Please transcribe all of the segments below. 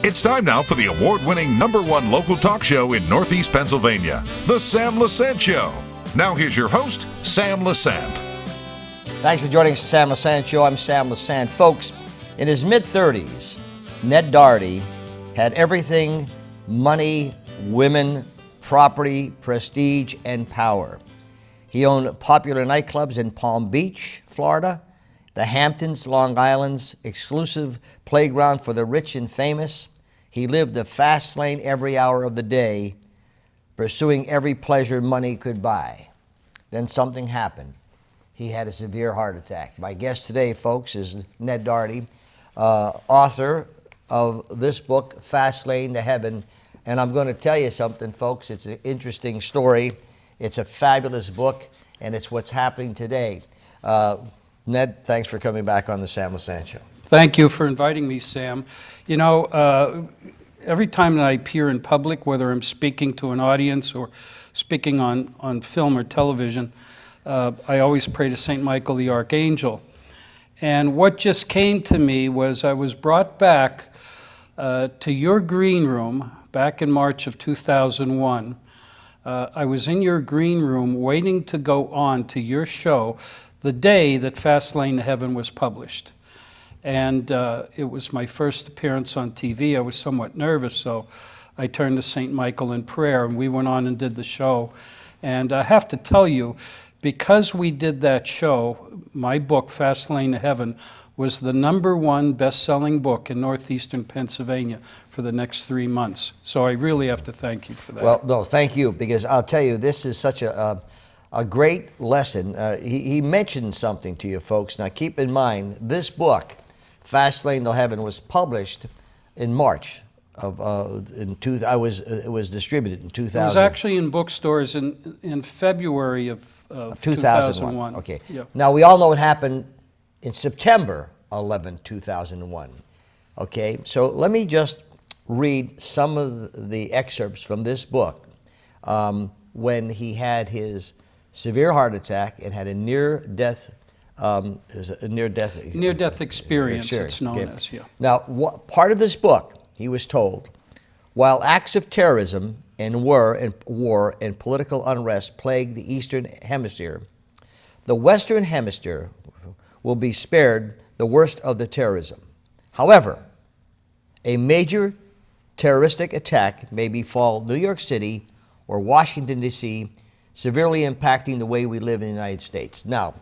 It's time now for the award-winning #1 local talk show in Northeast Pennsylvania, The Sam Lesante Show. Now here's your host, Sam Lesante. Thanks for joining us, Sam Lesante Show. I'm Sam Lesante. Folks, in his mid-30s, Ned Doherty had everything: money, women, property, prestige, and power. He owned popular nightclubs in Palm Beach, Florida, the Hamptons, Long Island's exclusive playground for the rich and famous. He lived the fast lane every hour of the day, pursuing every pleasure money could buy. Then something happened. He had a severe heart attack. My guest today, folks, is Ned Doherty, author of this book, Fast Lane to Heaven. And I'm going to tell you something, folks. It's an interesting story. It's a fabulous book, and it's what's happening today. Ned, thanks for coming back on the Sam Lesante Show. Thank you for inviting me, Sam. You know, every time that I appear in public, whether I'm speaking to an audience or speaking on film or television, I always pray to St. Michael the Archangel. And what just came to me was I was brought back to your green room back in March of 2001. I was in your green room waiting to go on to your show the day that Fast Lane to Heaven was published. And it was my first appearance on TV. I was somewhat nervous, so I turned to St. Michael in prayer, and we went on and did the show. And I have to tell you, because we did that show, my book, Fast Lane to Heaven, was the #1 best-selling book in northeastern Pennsylvania for the next 3 months. So I really have to thank you for that. Well, no, thank you, because I'll tell you, this is such a great lesson. He mentioned something to you, folks. Now, keep in mind, this book, Fast Lane to Heaven, was published in March of it was distributed in 2000. It was actually in bookstores in February of 2001. Okay. Yep. Now, we all know what happened in September 11, 2001. Okay, so let me just read some of the excerpts from this book when he had his severe heart attack and had a near-death experience. It's known as, yeah. Now, part of this book, he was told, while acts of terrorism and war and political unrest plague the Eastern Hemisphere, the Western Hemisphere will be spared the worst of the terrorism. However, a major terroristic attack may befall New York City or Washington, D.C., severely impacting the way we live in the United States. Now,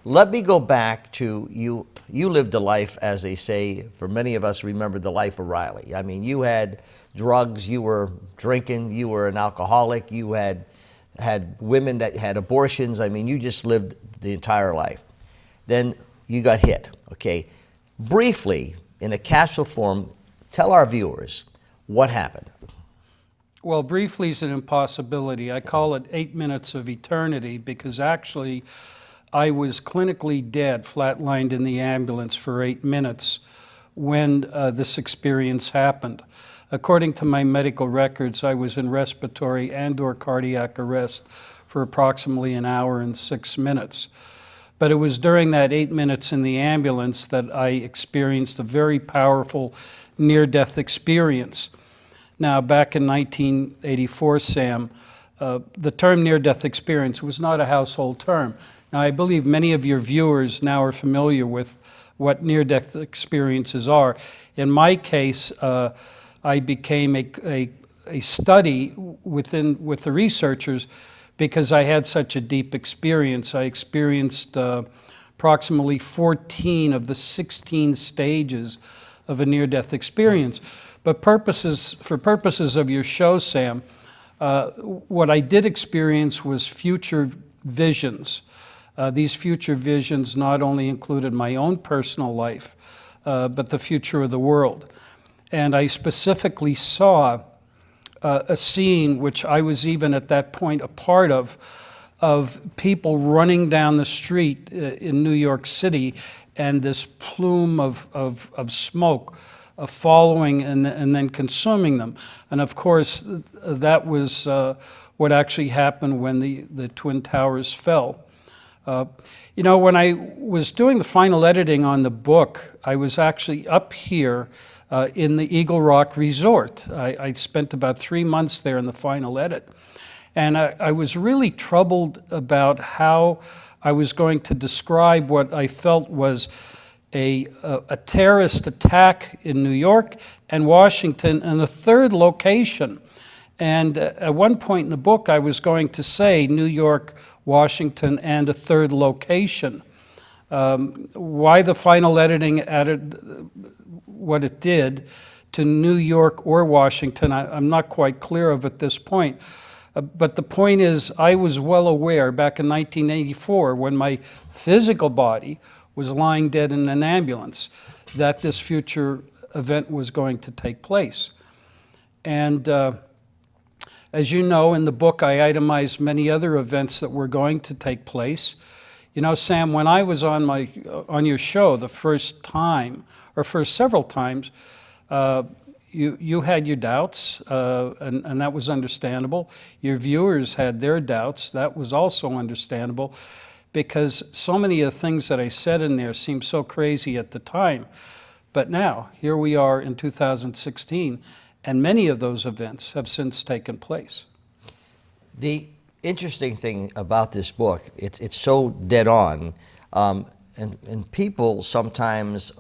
let me go back to you. You lived a life, as they say, for many of us remember the life of Riley. I mean, you had drugs, you were drinking, you were an alcoholic, you had women that had abortions. I mean, you just lived the entire life. Then you got hit, okay? Briefly, in a capsule form, tell our viewers what happened. Well, briefly is an impossibility. I call it 8 minutes of eternity because actually I was clinically dead, flatlined in the ambulance for 8 minutes when this experience happened. According to my medical records, I was in respiratory and/or cardiac arrest for approximately an hour and 6 minutes. But it was during that 8 minutes in the ambulance that I experienced a very powerful near-death experience. Now, back in 1984, Sam, the term near-death experience was not a household term. Now, I believe many of your viewers now are familiar with what near-death experiences are. In my case, I became a study with the researchers because I had such a deep experience. I experienced approximately 14 of the 16 stages of a near-death experience. But for purposes of your show, Sam, what I did experience was future visions. These future visions not only included my own personal life, but the future of the world. And I specifically saw a scene which I was even at that point a part of people running down the street in New York City, and this plume of smoke following and then consuming them. And of course, that was what actually happened when the Twin Towers fell. When I was doing the final editing on the book, I was actually up here in the Eagle Rock Resort. I spent about 3 months there in the final edit. And I was really troubled about how I was going to describe what I felt was a terrorist attack in New York and Washington, and a third location. And at one point in the book, I was going to say New York, Washington, and a third location. Why the final editing added what it did to New York or Washington, I'm not quite clear of at this point. But the point is, I was well aware back in 1984, when my physical body was lying dead in an ambulance, that this future event was going to take place. And as you know, in the book, I itemized many other events that were going to take place. Sam, when I was on your show the first time, or first several times, you had your doubts, and that was understandable. Your viewers had their doubts. That was also understandable, because so many of the things that I said in there seemed so crazy at the time. But now, here we are in 2016, and many of those events have since taken place. The interesting thing about this book, it's so dead on, and people sometimes,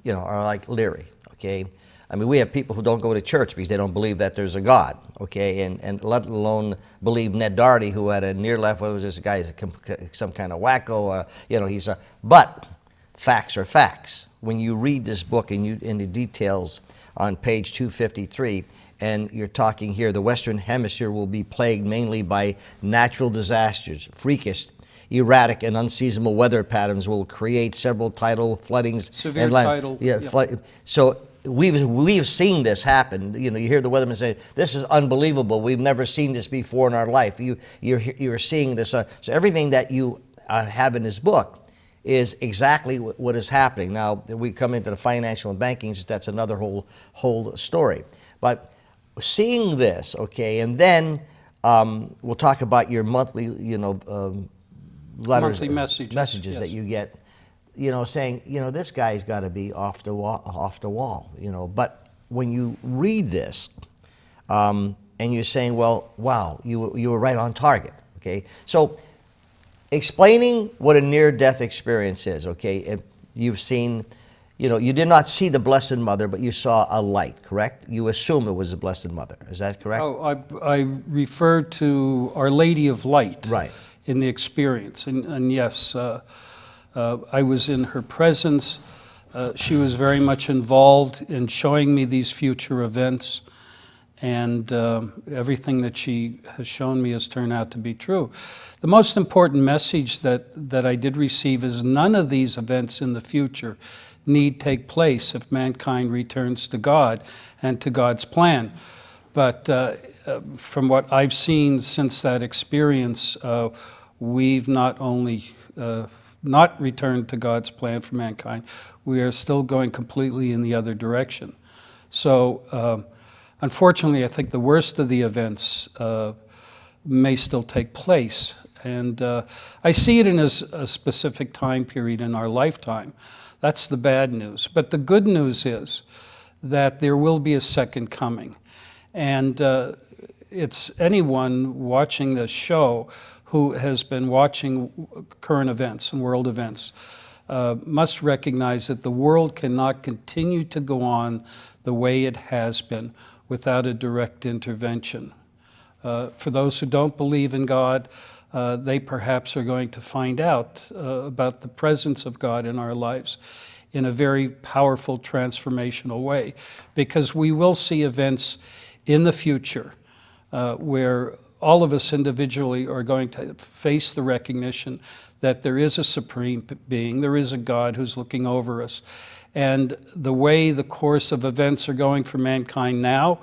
are like leery, okay? I mean, we have people who don't go to church because they don't believe that there's a God, okay? And let alone believe Ned Doherty, who had a near-left, what was this guy, some kind of wacko, but facts are facts. When you read this book and in the details on page 253, and you're talking here, the Western Hemisphere will be plagued mainly by natural disasters, freakish, erratic, and unseasonable weather patterns will create several tidal floodings. Severe tidal. So we've seen this happen. You hear the weatherman say, "This is unbelievable. We've never seen this before in our life." You're seeing this. So everything that you have in this book is exactly what is happening. Now we come into the financial and banking. That's another whole story. But seeing this, okay, and then we'll talk about your monthly, letters, monthly messages yes, that you get. Saying, this guy's got to be off the wall, But when you read this, and you're saying, well, wow, you were right on target, okay? So explaining what a near-death experience is, okay? If you've seen, you did not see the Blessed Mother, but you saw a light, correct? You assume it was the Blessed Mother. Is that correct? Oh, I refer to Our Lady of Light, right, in the experience. And yes, I was in her presence. She was very much involved in showing me these future events, and everything that she has shown me has turned out to be true. The most important message that I did receive is none of these events in the future need take place if mankind returns to God and to God's plan. But from what I've seen since that experience, we've not only not returned to God's plan for mankind, we are still going completely in the other direction. So unfortunately, I think the worst of the events may still take place. And I see it in a specific time period in our lifetime. That's the bad news. But the good news is that there will be a second coming. And it's anyone watching this show who has been watching current events and world events must recognize that the world cannot continue to go on the way it has been without a direct intervention. For those who don't believe in God, they perhaps are going to find out about the presence of God in our lives in a very powerful transformational way, because we will see events in the future where all of us individually are going to face the recognition that there is a supreme being, there is a God who's looking over us. And the way the course of events are going for mankind now,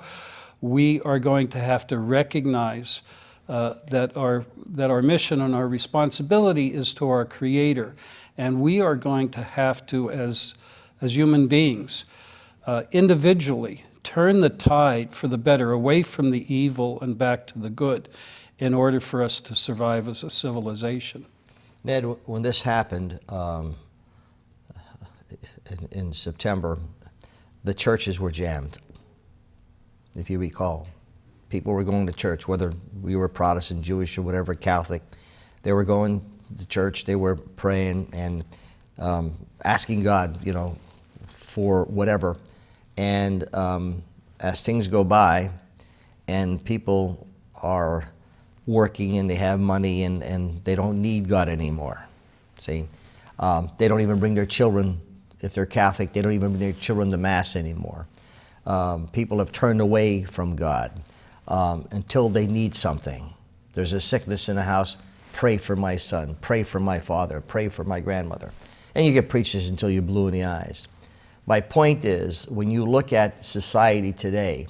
we are going to have to recognize that our mission and our responsibility is to our Creator. And we are going to have to, as human beings, individually, turn the tide for the better, away from the evil and back to the good, in order for us to survive as a civilization. Ned, when this happened in September, the churches were jammed, if you recall. People were going to church, whether we were Protestant, Jewish, or whatever, Catholic. They were going to church, they were praying and asking God, for whatever. And as things go by and people are working and they have money and they don't need God anymore, see? They don't even bring their children, if they're Catholic, they don't even bring their children to Mass anymore. People have turned away from God until they need something. There's a sickness in the house, pray for my son, pray for my father, pray for my grandmother. And you get preachers until you're blue in the eyes. My point is, when you look at society today,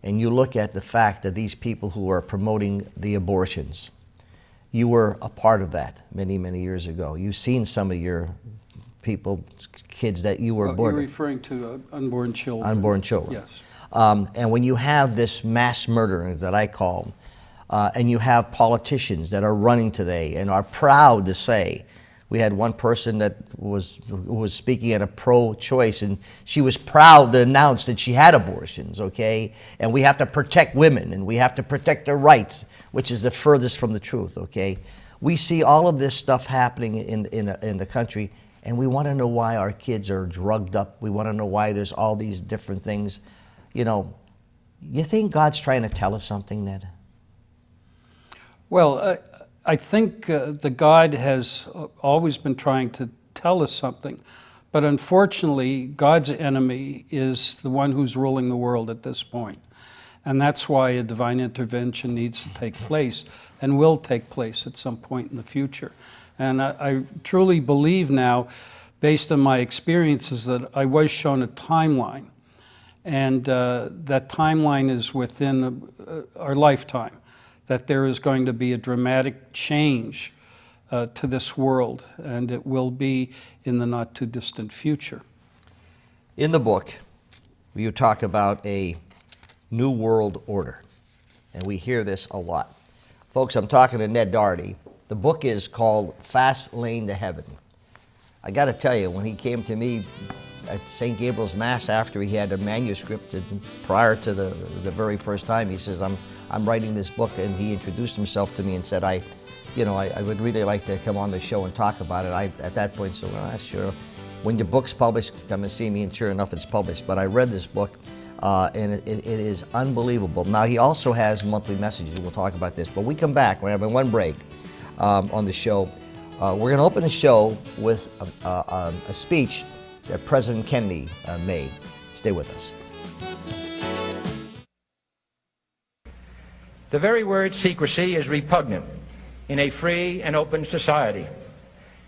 and you look at the fact that these people who are promoting the abortions, you were a part of that many, many years ago. You've seen some of your people, kids that you were born. You're referring to unborn children. Unborn children. Yes. And when you have this mass murder that I call, and you have politicians that are running today and are proud to say, we had one person that was speaking at a pro-choice, and she was proud to announce that she had abortions, okay? And we have to protect women, and we have to protect their rights, which is the furthest from the truth, okay? We see all of this stuff happening in the country, and we want to know why our kids are drugged up. We want to know why there's all these different things. You think God's trying to tell us something, Ned? Well, I think the God has always been trying to tell us something, but unfortunately, God's enemy is the one who's ruling the world at this point. And that's why a divine intervention needs to take place and will take place at some point in the future. And I truly believe now, based on my experiences, that I was shown a timeline. And that timeline is within our lifetime, that there is going to be a dramatic change to this world, and it will be in the not too distant future. In the book, you talk about a new world order, and we hear this a lot. Folks, I'm talking to Ned Doherty. The book is called Fast Lane to Heaven. I got to tell you, when he came to me at St. Gabriel's Mass after he had a manuscript, and prior to the very first time, he says, I'm writing this book, and he introduced himself to me and said, I would really like to come on the show and talk about it. I, at that point, said, well, sure. When your book's published, come and see me, and sure enough, it's published. But I read this book, and it is unbelievable. Now, he also has monthly messages. We'll talk about this. But we come back. We're having one break on the show. We're going to open the show with a speech that President Kennedy made. Stay with us. The very word secrecy is repugnant in a free and open society.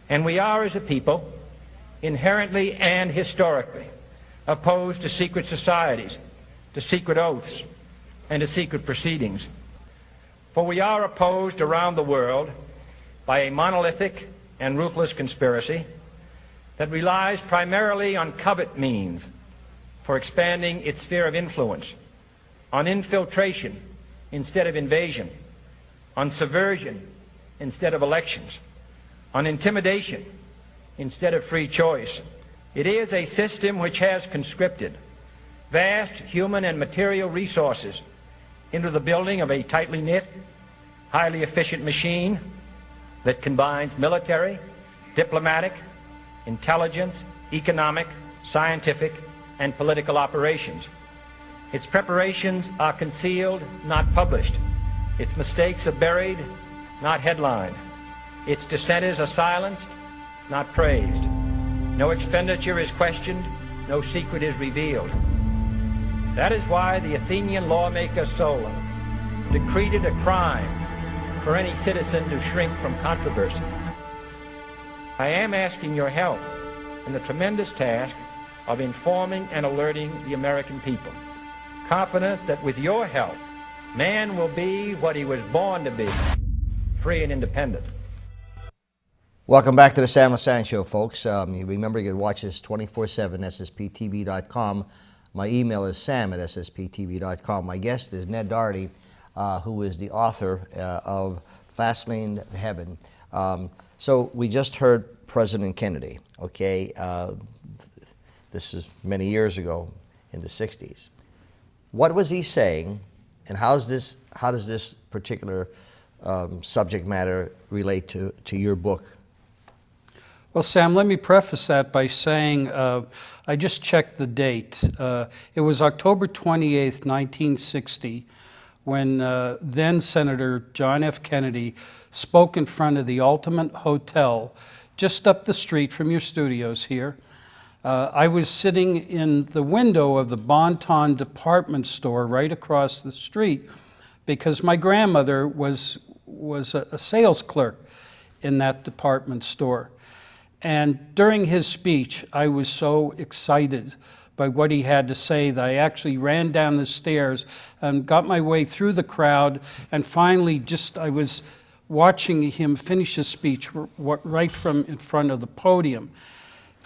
And we are, as a people, inherently and historically opposed to secret societies, to secret oaths, and to secret proceedings. For we are opposed around the world by a monolithic and ruthless conspiracy that relies primarily on covert means for expanding its sphere of influence, on infiltration instead of invasion, on subversion instead of elections, on intimidation instead of free choice. It is a system which has conscripted vast human and material resources into the building of a tightly knit, highly efficient machine that combines military, diplomatic, intelligence, economic, scientific, and political operations. Its preparations are concealed, not published. Its mistakes are buried, not headlined. Its dissenters are silenced, not praised. No expenditure is questioned, no secret is revealed. That is why the Athenian lawmaker Solon decreed it a crime for any citizen to shrink from controversy. I am asking your help in the tremendous task of informing and alerting the American people, confident that with your help, man will be what he was born to be, free and independent. Welcome back to the Sam Lesante Show, folks. You remember you can watch us 24/7, ssptv.com. My email is sam@ssptv.com. My guest is Ned Doherty, who is the author of Fast Lane to Heaven. So we just heard President Kennedy, okay? This is many years ago in the 60s. What was he saying, and how does this particular subject matter relate to your book? Well, Sam, let me preface that by saying I just checked the date. It was October 28th, 1960, when then Senator John F. Kennedy spoke in front of the Ultimate Hotel just up the street from your studios here. I was sitting in the window of the Bon Ton department store right across the street because my grandmother was a sales clerk in that department store. And during his speech, I was so excited by what he had to say that I actually ran down the stairs and got my way through the crowd, and finally I was watching him finish his speech right from in front of the podium.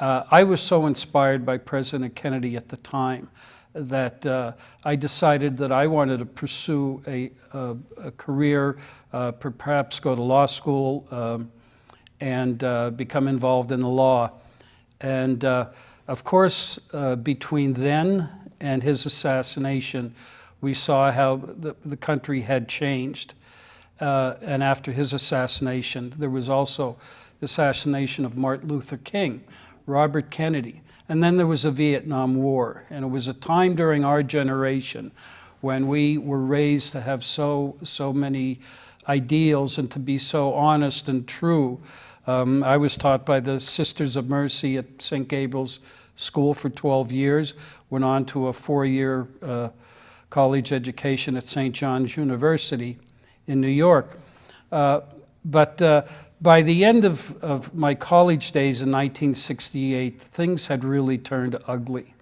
I was so inspired by President Kennedy at the time that I decided that I wanted to pursue a career, perhaps go to law school, and become involved in the law. And of course, between then and his assassination, we saw how the country had changed. And after his assassination, there was also the assassination of Martin Luther King, Robert Kennedy, and then there was the Vietnam War. And it was a time during our generation when we were raised to have so many ideals and to be so honest and true. I was taught by the Sisters of Mercy at St. Gabriel's School for 12 years, went on to a 4-year college education at St. John's University in New York. But by the end of my college days in 1968, things had really turned ugly.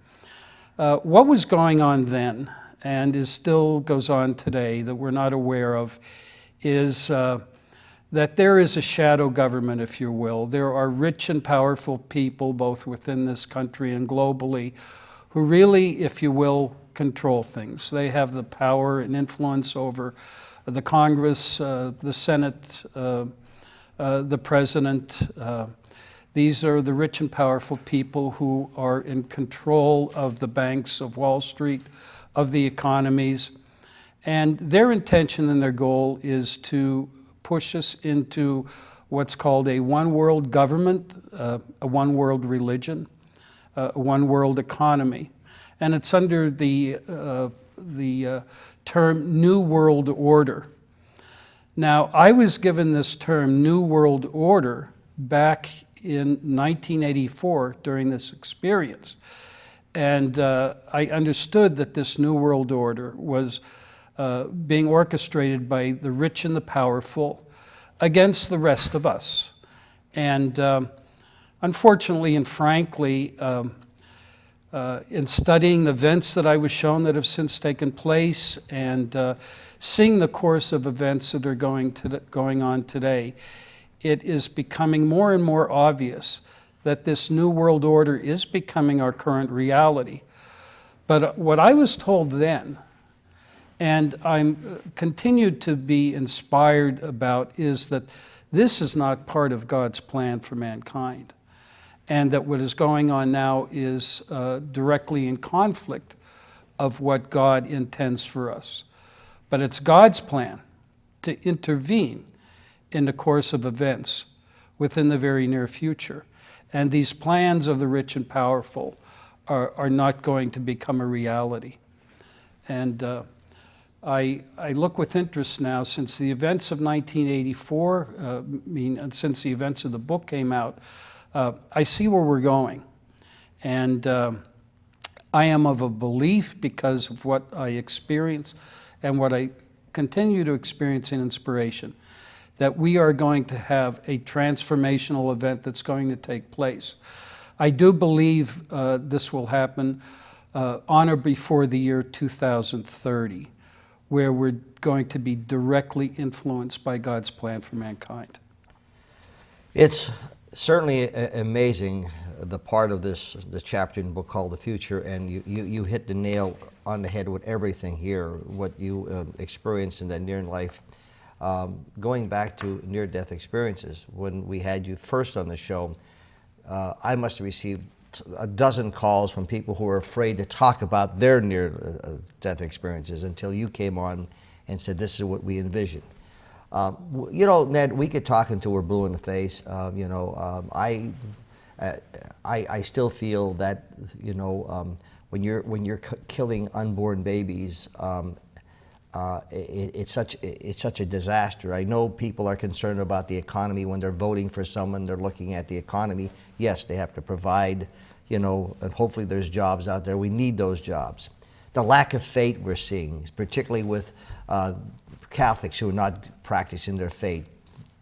What was going on then, and still goes on today that we're not aware of, is that there is a shadow government, if you will. There are rich and powerful people, both within this country and globally, who really, if you will, control things. They have the power and influence over the Congress, the Senate, the President. These are the rich and powerful people who are in control of the banks, of Wall Street, of the economies. And their intention and their goal is to push us into what's called a one-world government, a one-world religion, a one-world economy. And it's under the term New World Order. Now, I was given this term New World Order back in 1984 during this experience. And I understood that this New World Order was being orchestrated by the rich and the powerful against the rest of us. And unfortunately and frankly, in studying the events that I was shown that have since taken place and seeing the course of events that are going on today, it is becoming more and more obvious that this New World Order is becoming our current reality. But what I was told then, and I'm continued to be inspired about, is that this is not part of God's plan for mankind. And that what is going on now is directly in conflict of what God intends for us. But it's God's plan to intervene in the course of events within the very near future. And these plans of the rich and powerful are not going to become a reality. And I look with interest now, since the events of 1984, since the events of the book came out, I see where we're going. And I am of a belief, because of what I experience and what I continue to experience in inspiration, that we are going to have a transformational event that's going to take place. I do believe this will happen on or before the year 2030, where we're going to be directly influenced by God's plan for mankind. It's certainly amazing, the part of the chapter in the book called The Future, and you hit the nail on the head with everything here, what you experienced in that near life Going back to near-death experiences, when we had you first on the show, I must have received a dozen calls from people who were afraid to talk about their near-death experiences until you came on and said, this is what we envision. You know, Ned, we could talk until we're blue in the face. You know, I still feel that, you know, when you're killing unborn babies, it's such a disaster. I know people are concerned about the economy when they're voting for someone. They're looking at the economy. Yes, they have to provide, you know, and hopefully there's jobs out there. We need those jobs. The lack of faith we're seeing, particularly with Catholics who are not practicing their faith,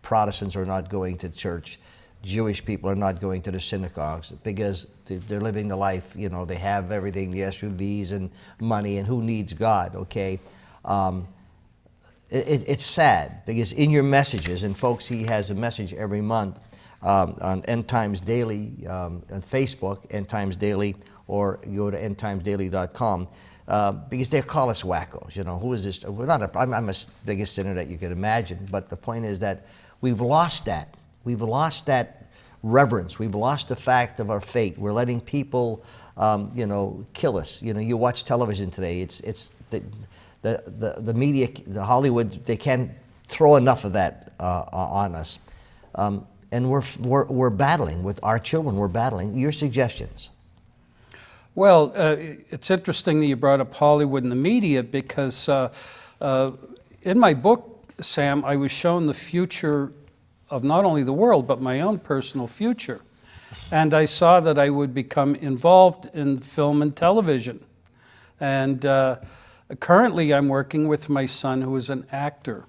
Protestants are not going to church, Jewish people are not going to the synagogues because they're living the life, you know, they have everything, the SUVs and money, and who needs God, okay? It's sad because in your messages, and folks, he has a message every month on End Times Daily, on Facebook, End Times Daily, or you go to endtimesdaily.com. Because they call us wackos, you know, who is this? We're not I'm the biggest sinner that you could imagine, but the point is that we've lost that. We've lost that reverence. We've lost the fact of our fate. We're letting people, you know, kill us. You know, you watch television today, it's the media, the Hollywood, they can't throw enough of that on us. And we're battling with our children, we're battling. Your suggestions? Well, it's interesting that you brought up Hollywood and the media because in my book, Sam, I was shown the future of not only the world, but my own personal future. And I saw that I would become involved in film and television. And currently I'm working with my son who is an actor.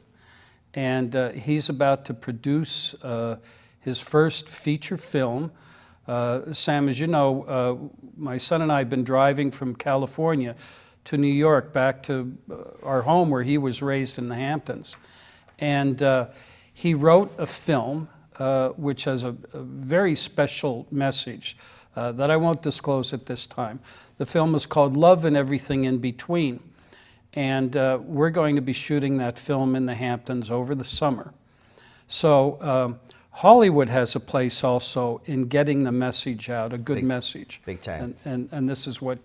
And he's about to produce his first feature film. Sam, as you know, my son and I have been driving from California to New York back to our home where he was raised in the Hamptons. And he wrote a film which has a very special message that I won't disclose at this time. The film is called Love and Everything in Between. And we're going to be shooting that film in the Hamptons over the summer. So Hollywood has a place also in getting the message out, a good message. Big time. And this is what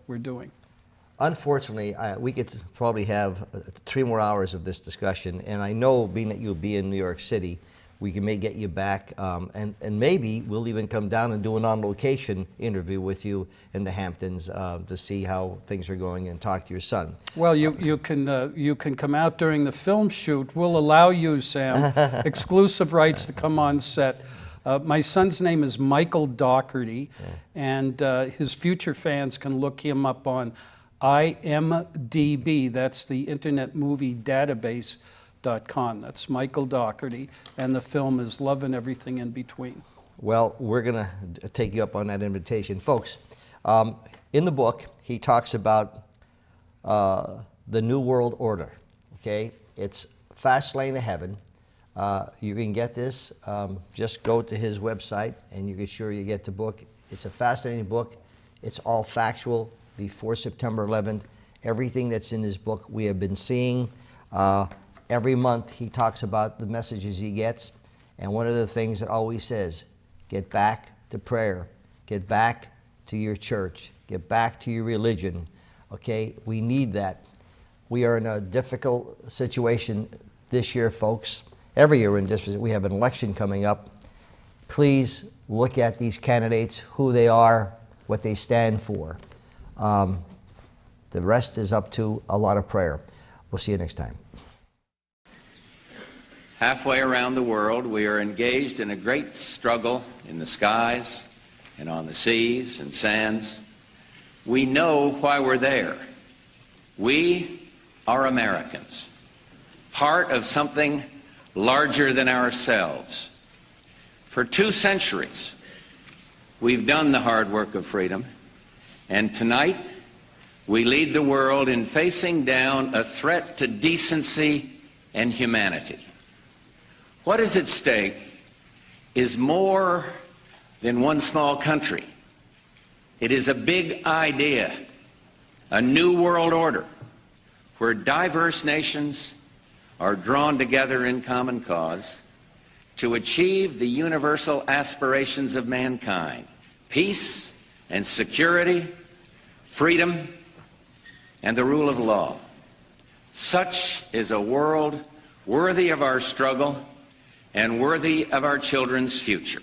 we're doing. Unfortunately, we could probably have 3 more hours of this discussion, and I know, being that you'll be in New York City, we may get you back, and maybe we'll even come down and do an on-location interview with you in the Hamptons to see how things are going and talk to your son. Well, you can come out during the film shoot. We'll allow you, Sam, exclusive rights to come on set. My son's name is Michael Dougherty, and his future fans can look him up on IMDb. That's the Internet Movie Database.com. That's Michael Dougherty, and the film is Love and Everything in Between. Well, we're going to take you up on that invitation. Folks, in the book, he talks about the New World Order, okay? It's Fast Lane to Heaven. You can get this. Just go to his website, and you can sure you get the book. It's a fascinating book. It's all factual before September 11th. Everything that's in his book we have been seeing. Every month he talks about the messages he gets, and one of the things that always says, get back to prayer, get back to your church, get back to your religion, okay? We need that. We are in a difficult situation this year, folks. Every year we have an election coming up. Please look at these candidates, who they are, what they stand for. The rest is up to a lot of prayer. We'll see you next time. Halfway around the world, we are engaged in a great struggle in the skies and on the seas and sands. We know why we're there. We are Americans, part of something larger than ourselves. For 2 centuries, we've done the hard work of freedom, and tonight we lead the world in facing down a threat to decency and humanity. What is at stake is more than one small country. It is a big idea, a new world order, where diverse nations are drawn together in common cause to achieve the universal aspirations of mankind: peace and security, freedom, and the rule of law. Such is a world worthy of our struggle and worthy of our children's future.